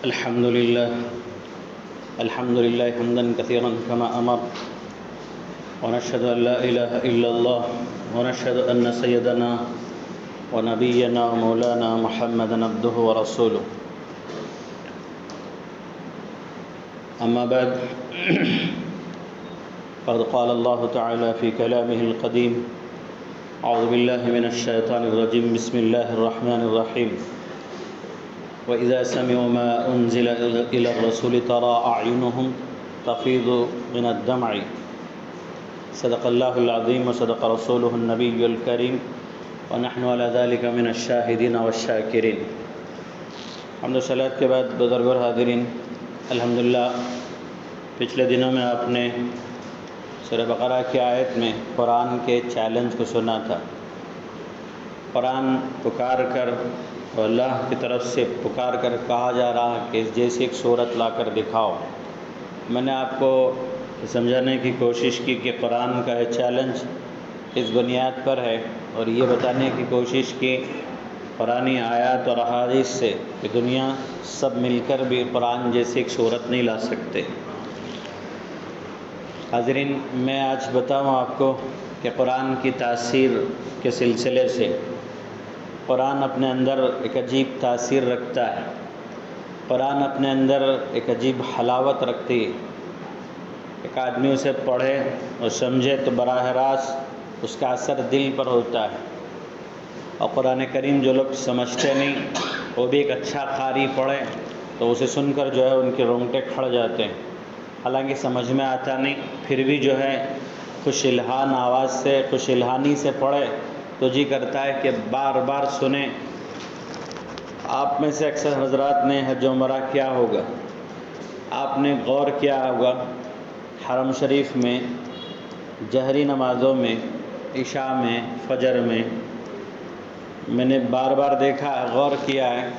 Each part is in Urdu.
الحمد لله حمدا كثيرا كما أمر، ونشهد أن لا إله إلا الله، ونشهد أن سيدنا ونبينا ومولانا محمدا عبده ورسوله. أما بعد، قد قال الله تعالى في كلامه القديم: أعوذ بالله من الشيطان الرجيم، بسم الله الرحمن الرحيم. وإذا سمعوا ما أنزل إلى الرسول ترى أعينهم تفيض من الدمع. صدق الله العظيم وصدق رسوله النبي الكريم، ونحن على ذلك من الشاهدين والشاکرین. حمد و صلوات کے بعد بزرگ اور حاضرین، الحمدللہ پچھلے دنوں میں آپ نے سورہ بقرہ کی آیت میں قرآن کے چیلنج کو سنا تھا. قرآن پکار کر اور اللہ کی طرف سے پکار کر کہا جا رہا کہ جیسے ایک صورت لا کر دکھاؤ. میں نے آپ کو سمجھانے کی کوشش کی کہ قرآن کا یہ چیلنج اس بنیاد پر ہے، اور یہ بتانے کی کوشش کی قرآنی آیات اور احادیث سے کہ دنیا سب مل کر بھی قرآن جیسے ایک صورت نہیں لا سکتے. حاضرین، میں آج بتاؤں آپ کو کہ قرآن کی تاثیر کے سلسلے سے قرآن اپنے اندر ایک عجیب تاثیر رکھتا ہے. قرآن اپنے اندر ایک عجیب حلاوت رکھتی ہے. ایک آدمی اسے پڑھے اور سمجھے تو براہ راست اس کا اثر دل پر ہوتا ہے. اور قرآن کریم جو لوگ سمجھتے نہیں، وہ بھی ایک اچھا قاری پڑھے تو اسے سن کر جو ہے ان کے رونگٹے کھڑ جاتے ہیں. حالانکہ سمجھ میں آتا نہیں، پھر بھی جو ہے خوش الہان آواز سے، خوش الہانی سے پڑھے تو جی کرتا ہے کہ بار بار سنیں. آپ میں سے اکثر حضرات نے حج و عمرہ کیا ہوگا، آپ نے غور کیا ہوگا حرم شریف میں جہری نمازوں میں، عشاء میں، فجر میں نے بار بار دیکھا، غور کیا ہے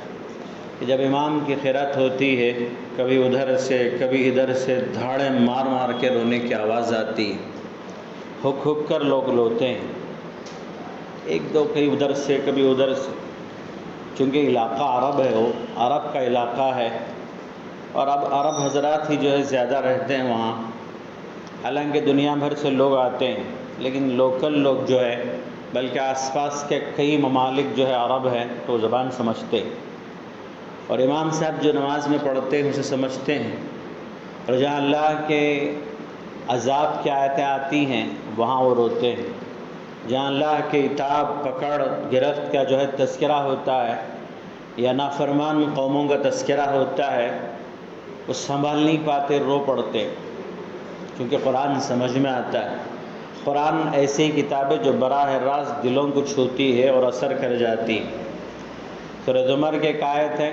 کہ جب امام کی قرات ہوتی ہے، کبھی ادھر سے کبھی ادھر سے دھاڑیں مار مار کے رونے کی آواز آتی ہے. ہک ہک کر لوگ روتے ہیں، ایک دو کہیں ادھر سے کبھی ادھر سے. چونکہ علاقہ عرب ہے، وہ عرب کا علاقہ ہے، اور اب عرب حضرات ہی جو ہے زیادہ رہتے ہیں وہاں. حالانکہ دنیا بھر سے لوگ آتے ہیں، لیکن لوکل لوگ جو ہے، بلکہ آس پاس کے کئی ممالک جو ہے عرب ہیں تو زبان سمجھتے ہیں، اور امام صاحب جو نماز میں پڑھتے ہیں اسے سمجھتے ہیں. اور جہاں اللہ کے عذاب کی آیتیں آتی ہیں وہاں وہ روتے ہیں. جہاں اللہ کے عتاب، پکڑ، گرفت کا جو ہے تذکرہ ہوتا ہے، یا نافرمان قوموں کا تذکرہ ہوتا ہے، وہ سنبھال نہیں پاتے، رو پڑتے. کیونکہ قرآن سمجھ میں آتا ہے. قرآن ایسی کتاب ہے جو براہ راست دلوں کو چھوتی ہے اور اثر کر جاتی. سورہ زمر کی ایک آیت ہے: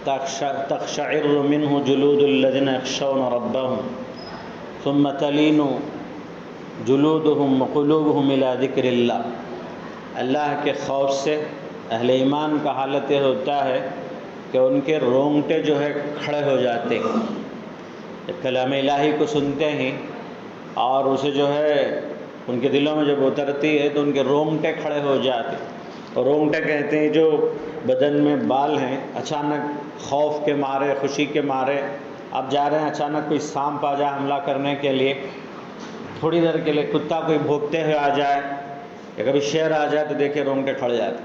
تقشعر منہ جلود الذین یخشون ربهم ثم تلین جلودهم وقلوبهم الی ذکر اللہ. اللہ کے خوف سے اہل ایمان کا حالت یہ ہوتا ہے کہ ان کے رونگٹے جو ہے کھڑے ہو جاتے ہیں. جب کلام الہی کو سنتے ہیں اور اسے جو ہے ان کے دلوں میں جب اترتی ہے تو ان کے رونگٹے کھڑے ہو جاتے. اور رونگٹے کہتے ہیں جو بدن میں بال ہیں، اچانک خوف کے مارے، خوشی کے مارے آپ جا رہے ہیں، اچانک کوئی سانپ آ جائے حملہ کرنے کے لیے، تھوڑی دیر کے لیے کتا کوئی بھونکتے ہوئے آ جائے، یا کبھی شیر آ جائے تو دیکھے رونگٹے کھڑ جاتے.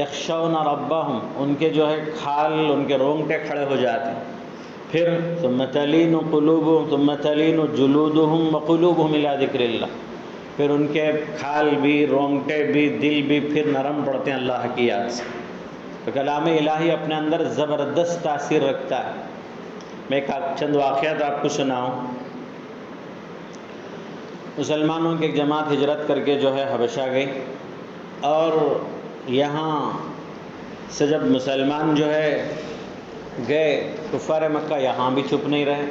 یخشون ربهم، ان کے جو ہے کھال، ان کے رونگٹے کھڑے ہو جاتے. پھر ثم تلین قلوبهم ثم تلین جلودهم وقلوبهم الی ذکر اللہ. پھر ان کے کھال بھی، رونگٹے بھی، دل بھی پھر نرم پڑتے ہیں اللہ کی یاد سے. تو کلام الہی اپنے اندر زبردست تاثیر رکھتا ہے. میں چند واقعات آپ کو سناؤں. مسلمانوں کی ایک جماعت ہجرت کر کے جو ہے حبشہ گئی، اور یہاں سے جب مسلمان جو ہے گئے، کفار مکہ یہاں بھی چھپ نہیں رہے،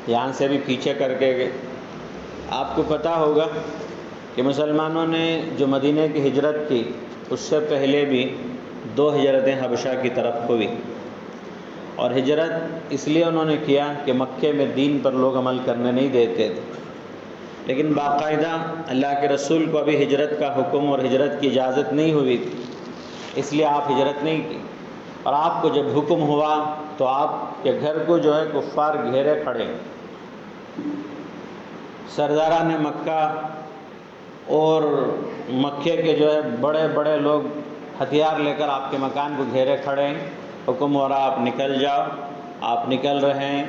یہاں سے بھی پیچھے کر کے گئے. آپ کو پتہ ہوگا کہ مسلمانوں نے جو مدینہ کی ہجرت کی، اس سے پہلے بھی 2 ہجرتیں حبشہ کی طرف ہوئی. اور ہجرت اس لیے انہوں نے کیا کہ مکے میں دین پر لوگ عمل کرنے نہیں دیتے تھے، لیکن باقاعدہ اللہ کے رسول کو ابھی ہجرت کا حکم اور ہجرت کی اجازت نہیں ہوئی تھی، اس لیے آپ ہجرت نہیں کی. اور آپ کو جب حکم ہوا تو آپ کے گھر کو جو ہے کفار گھیرے کھڑے، سرداران مکہ اور مکے کے جو ہے بڑے بڑے لوگ ہتھیار لے کر آپ کے مکان کو گھیرے کھڑے ہیں، حکم ہو رہا آپ نکل جاؤ، آپ نکل رہے ہیں،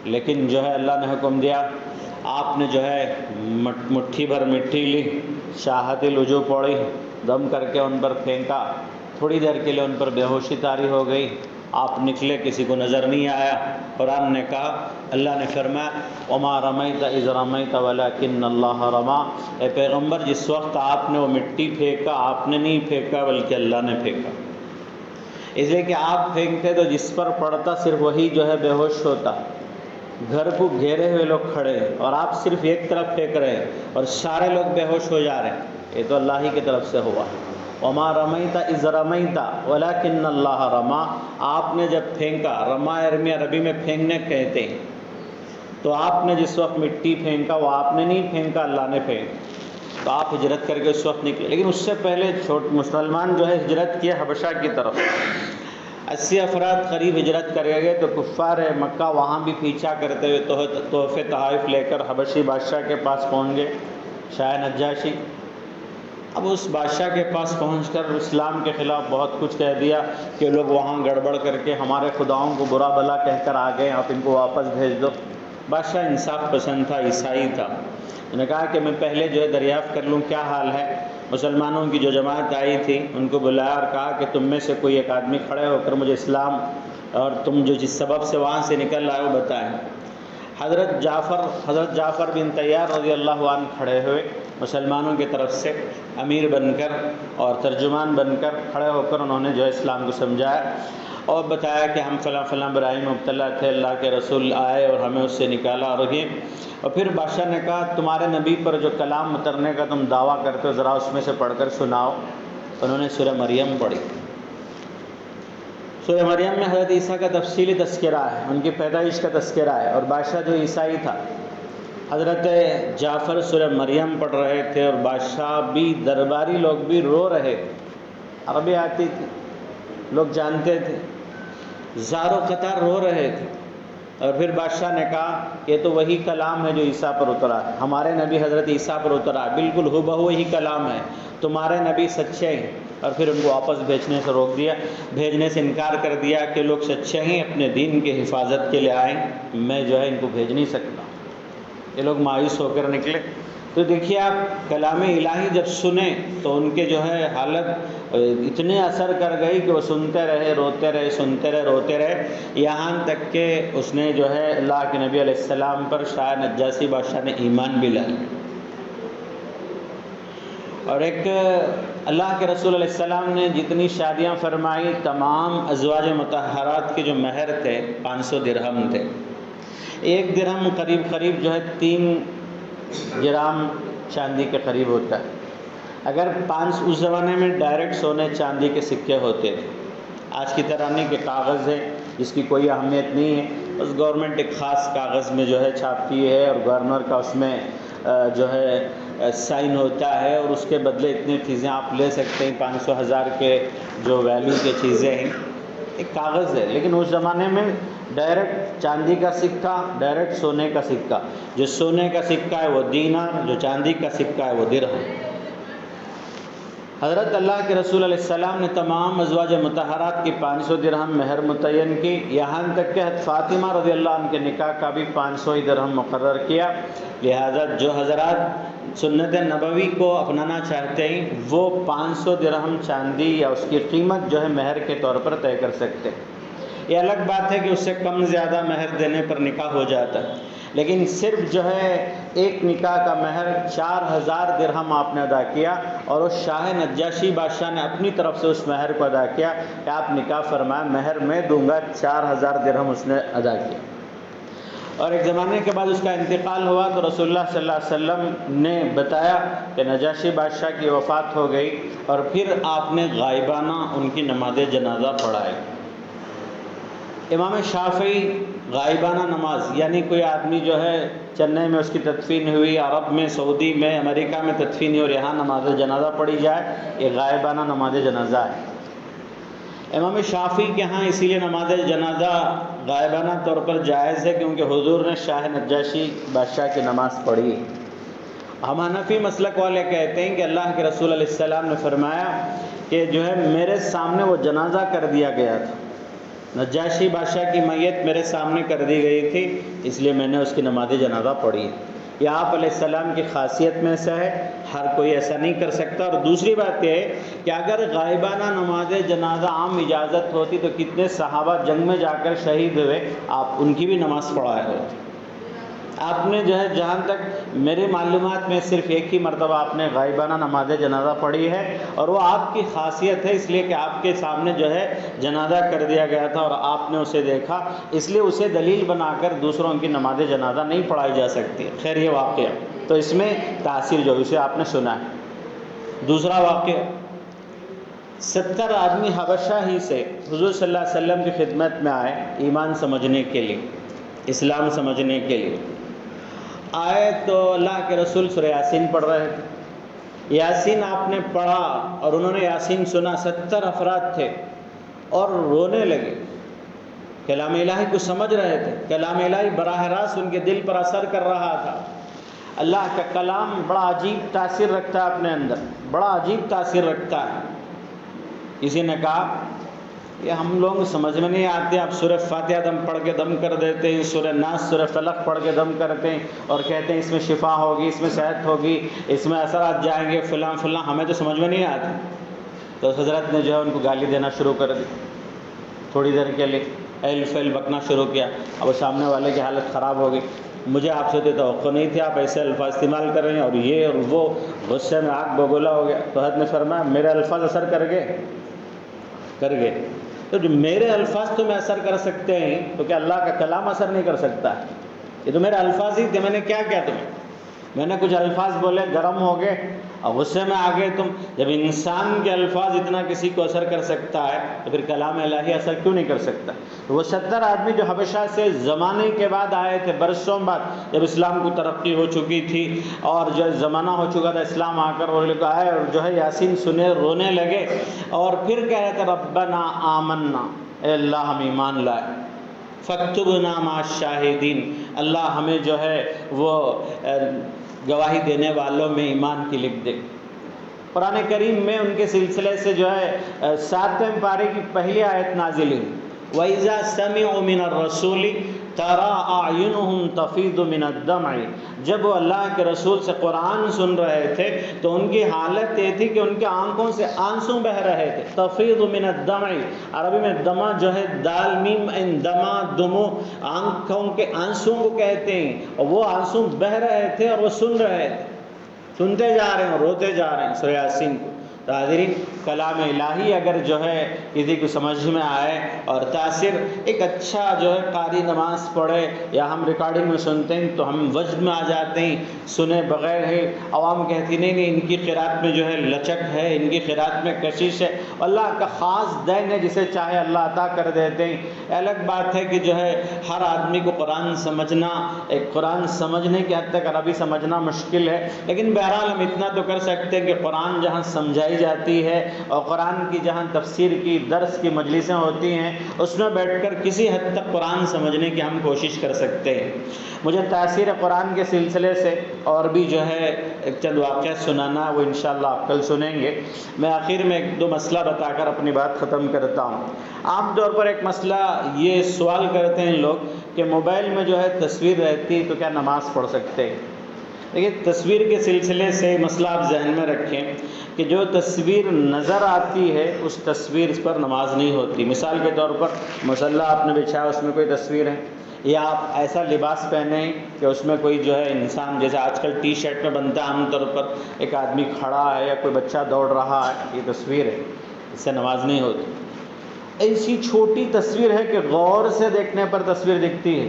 لیکن جو ہے اللہ نے حکم دیا، آپ نے جو ہے مٹھی بھر مٹی لی، شاہت الوجو پوڑی، دم کر کے ان پر پھینکا، تھوڑی دیر کے لیے ان پر بے ہوشی طاری ہو گئی، آپ نکلے، کسی کو نظر نہیں آیا۔ قرآن نے کہا، اللہ نے فرمایا وما رمیت اذ رمیت ولکن اللہ رما، اے پیغمبر جس وقت آپ نے وہ مٹی پھینکا، آپ نے نہیں پھینکا بلکہ اللہ نے پھینکا، اس لیے کہ آپ پھینکتے تو جس پر پڑتا صرف وہی جو ہے بے ہوش ہوتا، گھر کو گھیرے ہوئے لوگ کھڑے ہیں اور آپ صرف ایک طرف پھینک رہے ہیں اور سارے لوگ بے ہوش ہو جا رہے ہیں، یہ تو اللہ ہی کی طرف سے ہوا۔ وما رمیت اذ رمیت ولکن اللہ رما، آپ نے جب پھینکا، رما ارمی عربی میں پھینکنے کہتے ہیں، تو آپ نے جس وقت مٹی پھینکا وہ آپ نے نہیں پھینکا، اللہ نے پھینکا، تو آپ ہجرت کر کے اس وقت نکلے۔ لیکن اس سے پہلے مسلمان جو ہے ہجرت کیے حبشہ کی طرف، 80 افراد قریب ہجرت کر گئے، تو کفار مکہ وہاں بھی پیچھا کرتے ہوئے تحفے تحائف لے کر حبشی بادشاہ کے پاس پہنچ گئے، شاہ نجاشی۔ اب اس بادشاہ کے پاس پہنچ کر اسلام کے خلاف بہت کچھ کہہ دیا کہ لوگ وہاں گڑبڑ کر کے ہمارے خداؤں کو برا بھلا کہہ کر آ گئے، آپ ان کو واپس بھیج دو۔ بادشاہ انصاف پسند تھا، عیسائی تھا، انہوں نے کہا کہ میں پہلے جو ہے دریافت کر لوں کیا حال ہے۔ مسلمانوں کی جو جماعت آئی تھی ان کو بلایا اور کہا کہ تم میں سے کوئی ایک آدمی کھڑے ہو کر مجھے اسلام اور تم جو جس سبب سے وہاں سے نکل آئے وہ بتائیں۔ حضرت جعفر بن طیار رضی اللہ عنہ کھڑے ہوئے، مسلمانوں کی طرف سے امیر بن کر اور ترجمان بن کر کھڑے ہو کر انہوں نے جو ہے اسلام کو سمجھایا اور بتایا کہ ہم فلاں فلاں برائی میں مبتلا تھے، اللہ کے رسول آئے اور ہمیں اس سے نکالا اور یہ۔ اور پھر بادشاہ نے کہا تمہارے نبی پر جو کلام اترنے کا تم دعویٰ کرتے ہو ذرا اس میں سے پڑھ کر سناؤ۔ انہوں نے سورہ مریم پڑھی۔ سورہ مریم میں حضرت عیسیٰ کا تفصیلی تذکرہ ہے، ان کی پیدائش کا تذکرہ ہے، اور بادشاہ جو عیسائی تھا، حضرت جعفر سورہ مریم پڑھ رہے تھے اور بادشاہ بھی، درباری لوگ بھی رو رہے تھے، عربی آتی تھی، لوگ جانتے تھے، زار و قطار رو رہے تھے۔ اور پھر بادشاہ نے کہا یہ تو وہی کلام ہے جو عیسیٰ پر اترا ہے، ہمارے نبی حضرت عیسیٰ پر اترا ہے، بالکل ہو بہو وہی کلام ہے، تمہارے نبی سچے ہیں۔ اور پھر ان کو واپس بھیجنے سے روک دیا، بھیجنے سے انکار کر دیا کہ لوگ سچے ہیں، اپنے دین کے حفاظت کے لیے آئیں، میں جو ہے ان کو بھیج نہیں سکتا۔ یہ لوگ مایوس ہو کر نکلے۔ تو دیکھیے آپ کلام الہی جب سنیں تو ان کے جو ہے حالت اتنے اثر کر گئی کہ وہ سنتے رہے، روتے رہے، سنتے رہے، روتے رہے، یہاں تک کہ اس نے جو ہے اللہ کے نبی علیہ السلام پر شاہ نجاشی بادشاہ نے ایمان بھی لایا۔ اور ایک اللہ کے رسول علیہ السلام نے جتنی شادیاں فرمائی، تمام ازواج مطہرات کے جو مہر تھے 500 درہم تھے۔ ایک درہم قریب جو ہے 3 گرام چاندی کے قریب ہوتا ہے۔ اگر اس زمانے میں ڈائریکٹ سونے چاندی کے سکے ہوتے تھے، آج کی طرح نہیں کہ کاغذ ہے جس کی کوئی اہمیت نہیں ہے، بس گورنمنٹ ایک خاص کاغذ میں جو ہے چھاپتی ہے اور گورنر کا اس میں جو ہے سائن ہوتا ہے اور اس کے بدلے اتنی چیزیں آپ لے سکتے ہیں، 500 1000 کے جو ویلیو کے چیزیں ہیں، ایک کاغذ ہے۔ لیکن اس زمانے میں ڈائریکٹ چاندی کا سکہ، ڈائریکٹ سونے کا سکہ، جو سونے کا سکہ ہے وہ دینار، جو چاندی کا سکہ ہے وہ درہم۔ حضرت اللہ کے رسول علیہ السلام نے تمام ازواج مطہرات کی 500 درہم مہر متعین کی، یہاں تک کہ فاطمہ رضی اللہ عنہ کے نکاح کا بھی 500 ہی درہم مقرر کیا۔ لہذا جو حضرات سنت نبوی کو اپنانا چاہتے ہیں وہ 500 درہم چاندی یا اس کی قیمت جو ہے مہر کے طور پر طے کر سکتے ہیں۔ یہ الگ بات ہے کہ اس سے کم زیادہ مہر دینے پر نکاح ہو جاتا ہے، لیکن صرف جو ہے ایک نکاح کا مہر 4000 درہم آپ نے ادا کیا، اور اس شاہ نجاشی بادشاہ نے اپنی طرف سے اس مہر کو ادا کیا کہ آپ نکاح فرمائیں، مہر میں دوں گا، 4000 درہم اس نے ادا کیا۔ اور ایک زمانے کے بعد اس کا انتقال ہوا تو رسول اللہ صلی اللہ علیہ وسلم نے بتایا کہ نجاشی بادشاہ کی وفات ہو گئی، اور پھر آپ نے غائبانہ ان کی نماز جنازہ پڑھائی۔ امام شافعی غائبانہ نماز، یعنی کوئی آدمی جو ہے چنئی میں اس کی تدفین ہوئی، عرب میں، سعودی میں، امریکہ میں تدفین ہوئی اور یہاں نماز جنازہ پڑھی جائے، یہ غائبانہ نماز جنازہ ہے۔ امام شافعی کے ہاں اسی لیے نماز جنازہ غائبانہ طور پر جائز ہے کیونکہ حضور نے شاہ نجاشی بادشاہ کی نماز پڑھی۔ ہم حنفی مسلک والے کہتے ہیں کہ اللہ کے رسول علیہ السلام نے فرمایا کہ جو ہے میرے سامنے وہ جنازہ کر دیا گیا تھا، نجاشی بادشاہ کی میت میرے سامنے کر دی گئی تھی، اس لیے میں نے اس کی نماز جنازہ پڑھی۔ یہ آپ علیہ السلام کی خاصیت میں سے ہے، ہر کوئی ایسا نہیں کر سکتا۔ اور دوسری بات یہ ہے کہ اگر غائبانہ نماز جنازہ عام اجازت ہوتی تو کتنے صحابہ جنگ میں جا کر شہید ہوئے، آپ ان کی بھی نماز پڑھائے ہوتے۔ آپ نے جو ہے جہاں تک میری معلومات میں صرف ایک ہی مرتبہ آپ نے غائبانہ نماز جنازہ پڑھی ہے، اور وہ آپ کی خاصیت ہے اس لیے کہ آپ کے سامنے جو ہے جنازہ کر دیا گیا تھا اور آپ نے اسے دیکھا، اس لیے اسے دلیل بنا کر دوسروں کی نماز جنازہ نہیں پڑھائی جا سکتی۔ خیر یہ واقعہ تو اس میں تاثیر جو اسے آپ نے سنا ہے۔ دوسرا واقعہ، 70 آدمی حبشہ ہی سے حضور صلی اللہ علیہ وسلم کی خدمت میں آئے ایمان سمجھنے کے لیے، اسلام سمجھنے کے لیے آئے تو اللہ کے رسول سورہ یاسین پڑھ رہے تھے۔ یاسین آپ نے پڑھا اور انہوں نے یاسین سنا، 70 افراد تھے اور رونے لگے، کلام الہی کو سمجھ رہے تھے، کلام الہی براہ راست ان کے دل پر اثر کر رہا تھا۔ اللہ کا کلام بڑا عجیب تاثیر رکھتا ہے اپنے اندر، بڑا عجیب تاثیر رکھتا ہے۔ کسی نے کہا کہ ہم لوگ سمجھ میں نہیں آتے، آپ سورہ فاتحہ دم پڑھ کے دم کر دیتے ہیں، سورہ ناس سورہ فلق پڑھ کے دم کرتے ہیں اور کہتے ہیں اس میں شفا ہوگی، اس میں صحت ہوگی، اس میں اثرات جائیں گے، فلاں فلاں، ہمیں تو سمجھ میں نہیں آتی۔ تو حضرت نے جو ہے ان کو گالی دینا شروع کر دی، تھوڑی دیر کے لیے ایل فیل بکنا شروع کیا۔ اب سامنے والے کی حالت خراب ہو گئی، مجھے آپ سے تو توقع نہیں تھی، آپ ایسے الفاظ استعمال کر رہے ہیں اور یہ اور وہ، غصے میں آگ بگولا ہو گیا۔ تو حضرت نے فرمایا میرے الفاظ اثر کر گئے؟ تو جو میرے الفاظ تمہیں اثر کر سکتے ہیں تو کیا اللہ کا کلام اثر نہیں کر سکتا؟ یہ تو میرے الفاظ ہی تھے، میں نے کیا کیا تمہیں؟ میں نے کچھ الفاظ بولے، گرم ہو گئے اور غصے میں آ گئے تم۔ جب انسان کے الفاظ اتنا کسی کو اثر کر سکتا ہے تو پھر کلام الہی اثر کیوں نہیں کر سکتا؟ وہ 70 آدمی جو حبشہ سے زمانے کے بعد آئے تھے، برسوں بعد جب اسلام کو ترقی ہو چکی تھی اور جو زمانہ ہو چکا تھا، اسلام آ کر وہ لوگ آئے اور جو ہے یاسین سنے، رونے لگے اور پھر کہہ رہے تھے ربنا آمنا، اے اللہ ہم ایمان لائے، فاکتبنا مع الشاہدین، اللہ ہمیں جو ہے وہ گواہی دینے والوں میں ایمان کی لکھ دے۔ قرآن کریم میں ان کے سلسلے سے جو ہے 7ویں پارے کی پہلی آیت نازل ہوئی، وَإِذَا سَمِعُوا مِنَ الرَّسُولِ تَرَىٰ أَعْيُنُهُمْ تَفِيضُ مِنَ الدَّمْعِ، جب وہ اللہ کے رسول سے قرآن سن رہے تھے تو ان کی حالت یہ تھی کہ ان کے آنکھوں سے آنسو بہہ رہے تھے۔ تفیض من الدمع، عربی میں دمع جو ہے دال میم ان دمع دمو، آنکھوں کے آنسو کو کہتے ہیں، اور وہ آنسو بہہ رہے تھے اور وہ سن رہے تھے، سنتے جا رہے ہیں اور روتے جا رہے ہیں سورہ یاسین کو۔ حاضرین، کلام الہی اگر جو ہے کسی کو سمجھ میں آئے اور تاثر، ایک اچھا جو ہے قاری نماز پڑھے یا ہم ریکارڈنگ میں سنتے ہیں تو ہم وجد میں آ جاتے ہیں، سنے بغیر ہے۔ عوام کہتی نہیں نہیں، ان کی قرات میں جو ہے لچک ہے، ان کی قرات میں کشش ہے، اللہ کا خاص دین ہے، جسے چاہے اللہ عطا کر دیتے ہیں۔ الگ بات ہے کہ جو ہے ہر آدمی کو قرآن سمجھنا، ایک قرآن سمجھنے کی حد تک عربی سمجھنا مشکل ہے، لیکن بہرحال ہم اتنا تو کر سکتے ہیں کہ قرآن جہاں سمجھائی جاتی ہے اور قرآن کی جہاں تفسیر کی درس کی مجلسیں ہوتی ہیں، اس میں بیٹھ کر کسی حد تک قرآن سمجھنے کی ہم کوشش کر سکتے ہیں۔ مجھے تاثیر قرآن کے سلسلے سے اور بھی جو ہے ایک چند واقعہ سنانا، وہ انشاءاللہ آپ کل سنیں گے۔ میں آخر میں ایک دو مسئلہ بتا کر اپنی بات ختم کرتا ہوں۔ عام طور پر ایک مسئلہ یہ سوال کرتے ہیں لوگ کہ موبائل میں جو ہے تصویر رہتی تو کیا نماز پڑھ سکتے ہیں؟ دیکھیے، تصویر کے سلسلے سے مسئلہ آپ ذہن میں رکھیں کہ جو تصویر نظر آتی ہے اس تصویر پر نماز نہیں ہوتی۔ مثال کے طور پر مصلی آپ نے بچھایا، اس میں کوئی تصویر ہے، یا آپ ایسا لباس پہنیں کہ اس میں کوئی جو ہے انسان، جیسے آج کل ٹی شرٹ میں بنتا ہے عام طور پر، ایک آدمی کھڑا ہے یا کوئی بچہ دوڑ رہا ہے، یہ تصویر ہے، اس سے نماز نہیں ہوتی۔ ایسی چھوٹی تصویر ہے کہ غور سے دیکھنے پر تصویر دکھتی ہے،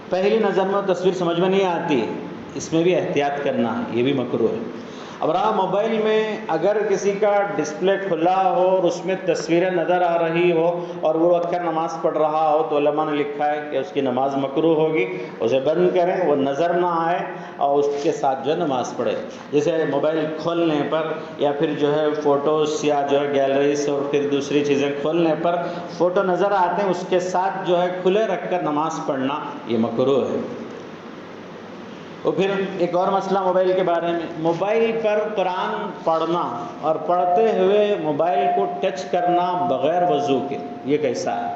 پہلی نظر میں تصویر سمجھ میں نہیں آتی ہے، اس میں بھی احتیاط کرنا ہے، یہ بھی مکروہ ہے۔ اب رہا موبائل میں اگر کسی کا ڈسپلے کھلا ہو اور اس میں تصویریں نظر آ رہی ہو اور وہ رکھ کر نماز پڑھ رہا ہو تو علماء نے لکھا ہے کہ اس کی نماز مکروہ ہوگی، اسے بند کریں، وہ نظر نہ آئے اور اس کے ساتھ جو ہے نماز پڑھے۔ جیسے موبائل کھولنے پر یا پھر جو ہے فوٹوز یا جو ہے گیلریز اور پھر دوسری چیزیں کھولنے پر فوٹو نظر آتے ہیں، اس کے ساتھ جو ہے کھلے رکھ کر نماز پڑھنا یہ مکروہ ہے۔ اور پھر ایک اور مسئلہ موبائل کے بارے میں، موبائل پر قرآن پڑھنا اور پڑھتے ہوئے موبائل کو ٹچ کرنا بغیر وضو کے، یہ کیسا ہے؟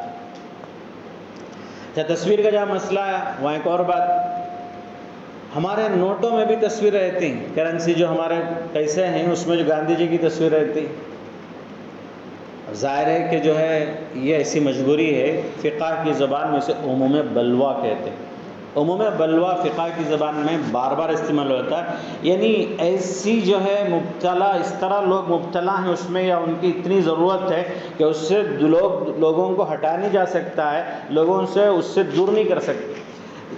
اچھا، تصویر کا جہاں مسئلہ ہے وہاں ایک اور بات، ہمارے نوٹوں میں بھی تصویر رہتی ہیں، کرنسی جو ہمارے پیسے ہیں اس میں جو گاندھی جی کی تصویر رہتی، ظاہر ہے کہ جو ہے یہ ایسی مجبوری ہے، فقہ کی زبان میں اسے عموم بلوا کہتے ہیں۔ عموم بلوا فقہ کی زبان میں بار بار استعمال ہوتا ہے، یعنی ایسی جو ہے مبتلا، اس طرح لوگ مبتلا ہیں اس میں یا ان کی اتنی ضرورت ہے کہ اس سے لوگوں کو ہٹا نہیں جا سکتا ہے، لوگوں سے اس سے دور نہیں کر سکتے۔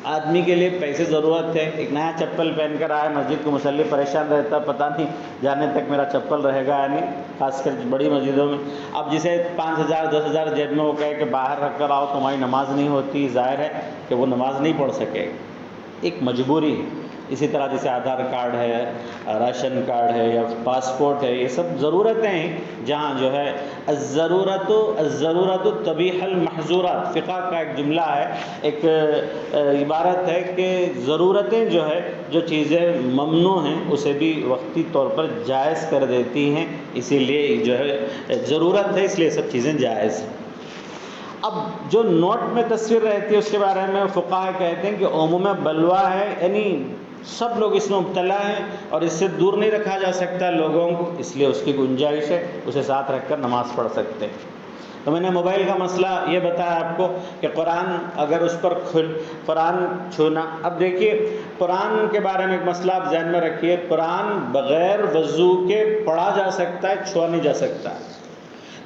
آدمی کے لیے پیسے ضرورت ہے، ایک نیا چپل پہن کر آئے مسجد کو، مصلی پریشان رہتا، پتہ نہیں جانے تک میرا چپل رہے گا یا نہیں، خاص کر بڑی مسجدوں میں۔ اب جسے 5,000 10,000 جیب میں وہ کہے کہ باہر رکھ کر آؤ تمہاری نماز نہیں ہوتی، ظاہر ہے کہ وہ نماز نہیں پڑھ سکے، ایک مجبوری ہے۔ اسی طرح جیسے آدھار کارڈ ہے، راشن کارڈ ہے یا پاسپورٹ ہے، یہ سب ضرورتیں ہیں جہاں جو ہے الضرورت تبیح المحظورات، فقہ کا ایک جملہ ہے، ایک عبارت ہے کہ ضرورتیں جو ہے، جو چیزیں ممنوع ہیں اسے بھی وقتی طور پر جائز کر دیتی ہیں، اسی لیے جو ہے ضرورت ہے اس لیے سب چیزیں جائز ہیں۔ اب جو نوٹ میں تصویر رہتی ہے اس کے بارے میں فقہاء کہتے ہیں کہ عموم بلوا ہے، یعنی سب لوگ اس میں مبتلا ہیں اور اس سے دور نہیں رکھا جا سکتا لوگوں کو، اس لیے اس کی گنجائش ہے، اسے ساتھ رکھ کر نماز پڑھ سکتے ہیں۔ تو میں نے موبائل کا مسئلہ یہ بتایا آپ کو کہ قرآن اگر اس پر قرآن چھونا، اب دیکھیے قرآن کے بارے میں ایک مسئلہ آپ ذہن میں رکھیے، قرآن بغیر وضو کے پڑھا جا سکتا ہے، چھوا نہیں جا سکتا۔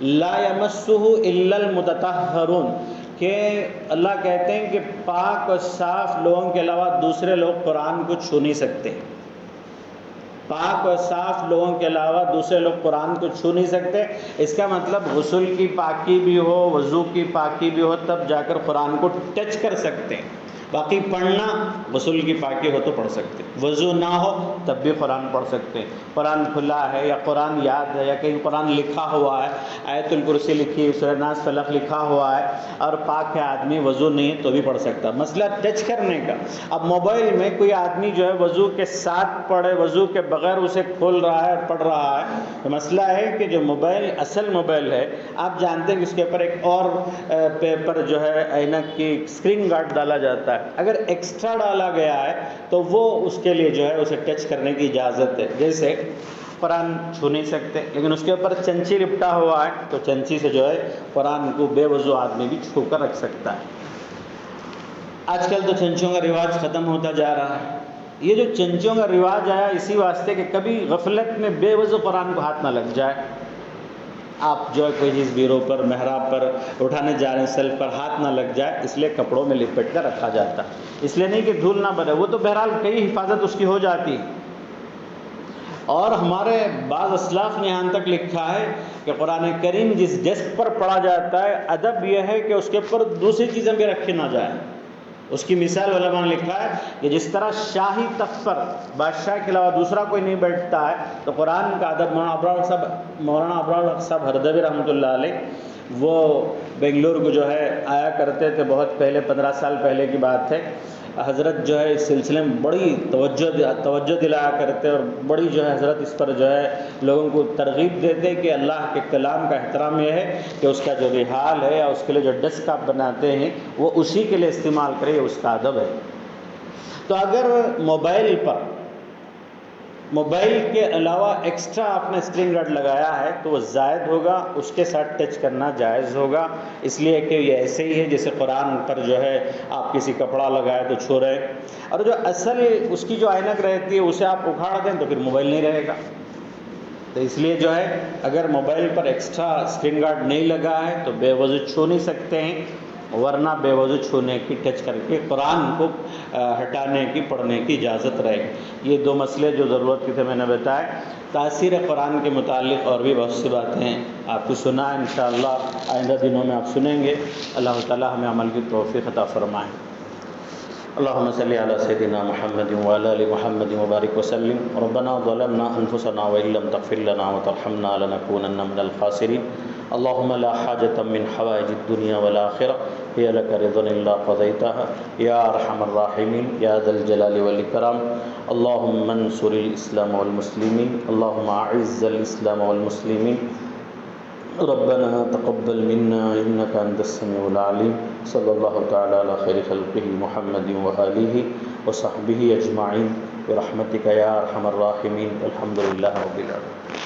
لا یمسہ الا المتطہرون، کہ اللہ کہتے ہیں کہ پاک اور صاف لوگوں کے علاوہ دوسرے لوگ قرآن کو چھو نہیں سکتے، پاک اور صاف لوگوں کے علاوہ دوسرے لوگ قرآن کو چھو نہیں سکتے۔ اس کا مطلب غسل کی پاکی بھی ہو، وضو کی پاکی بھی ہو، تب جا کر قرآن کو ٹچ کر سکتے ہیں۔ باقی پڑھنا، غسل کی پاکی ہو تو پڑھ سکتے، وضو نہ ہو تب بھی قرآن پڑھ سکتے ہیں۔ قرآن کھلا ہے یا قرآن یاد ہے یا کہیں قرآن لکھا ہوا ہے، آیت الکرسی لکھی ہے، سورہ ناس فلق لکھا ہوا ہے اور پاک ہے آدمی، وضو نہیں ہے تو بھی پڑھ سکتا۔ مسئلہ ٹچ کرنے کا، اب موبائل میں کوئی آدمی جو ہے وضو کے ساتھ پڑھے، وضو کے بغیر اسے کھول رہا ہے اور پڑھ رہا ہے، تو مسئلہ ہے کہ جو موبائل اصل موبائل ہے، آپ جانتے ہیں کہ اس کے اوپر ایک اور پیپر جو ہے اینک کی اسکرین گارڈ ڈالا جاتا ہے، اگر ایکسٹرا ڈالا گیا ہے تو وہ اس کے لیے جو ہے اسے ٹچ کرنے کی اجازت ہے۔ جیسے قرآن چھو نہیں سکتے لیکن اس کے اوپر چنچی لپٹا ہوا ہے تو چنچی سے جو ہے قرآن کو بے وضو آدمی بھی چھو کر رکھ سکتا ہے۔ آج کل تو چنچیوں کا رواج ختم ہوتا جا رہا ہے۔ یہ جو چنچیوں کا رواج آیا اسی واسطے کہ کبھی غفلت میں بے وضو قرآن کو ہاتھ نہ لگ جائے، آپ جو ہے کوئی چیز بیرو پر، محراب پر اٹھانے جا رہے ہیں، سیلف پر ہاتھ نہ لگ جائے، اس لیے کپڑوں میں لپٹ کر رکھا جاتا ہے، اس لیے نہیں کہ دھول نہ بھرے، وہ تو بہرحال کئی حفاظت اس کی ہو جاتی۔ اور ہمارے بعض اسلاف نے یہاں تک لکھا ہے کہ قرآن کریم جس ڈیسک پر پڑھا جاتا ہے، ادب یہ ہے کہ اس کے اوپر دوسری چیزیں بھی رکھی نہ جائیں۔ اس کی مثال علماء نے لکھا ہے کہ جس طرح شاہی تخت پر بادشاہ کے علاوہ دوسرا کوئی نہیں بیٹھتا ہے، تو قرآن کا ادب مولانا ابرار صاحب ہردوی رحمۃ اللہ علیہ، وہ بنگلور کو جو ہے آیا کرتے تھے، بہت پہلے 15 سال پہلے کی بات ہے۔ حضرت جو ہے اس سلسلے میں بڑی توجہ دلایا کرتے اور بڑی جو ہے حضرت اس پر جو ہے لوگوں کو ترغیب دیتے کہ اللہ کے کلام کا احترام یہ ہے کہ اس کا جو رحال ہے یا اس کے لیے جو ڈیسک آپ بناتے ہیں وہ اسی کے لیے استعمال کرے، یہ اس کا ادب ہے۔ تو اگر موبائل کے علاوہ ایکسٹرا آپ نے اسکرین گارڈ لگایا ہے تو وہ زائد ہوگا، اس کے ساتھ ٹچ کرنا جائز ہوگا، اس لیے کہ یہ ایسے ہی ہے جیسے قرآن پر جو ہے آپ کسی کپڑا لگائے تو چھو رہے، اور جو اصل اس کی جو اینک رہتی ہے اسے آپ اکھاڑ دیں تو پھر موبائل نہیں رہے گا۔ تو اس لیے جو ہے اگر موبائل پر ایکسٹرا اسکرین گارڈ نہیں لگا ہے تو بے وضو چھو نہیں سکتے ہیں، ورنہ بے وضو چھونے کی ٹچ کر کے قرآن کو ہٹانے کی پڑھنے کی اجازت رہے گی۔ یہ دو مسئلے جو ضرورت کی تھے میں نے بتایا۔ تاثیر قرآن کے متعلق اور بھی بہت سی باتیں ہیں، آپ کو سنا ہے، انشاءاللہ آئندہ دنوں میں آپ سنیں گے۔ اللہ تعالی ہمیں عمل کی توفیق عطا فرمائیں۔ اللهم صل على سيدنا محمد وعلى ال محمد وبارك وسلم۔ ربنا ظلمنا انفسنا وان لم تغفر لنا وترحمنا لنكونن من الخاسرين۔ اللهم لا حاجة من حوائج الدنيا والآخرة هي لك رضا الا قضيتها يا ارحم الراحمين يا ذا الجلال والإكرام۔ اللهم انصر الاسلام والمسلمين، اللهم اعز الاسلام والمسلمين، ربنا تقبل منا انك انت السميع العليم۔ صلی اللہ تعالی علی خیر خلقہ محمد وآلہ وصحبہ اجمعین برحمتک یا ارحم الراحمین۔ الحمد للہ رب العالمین۔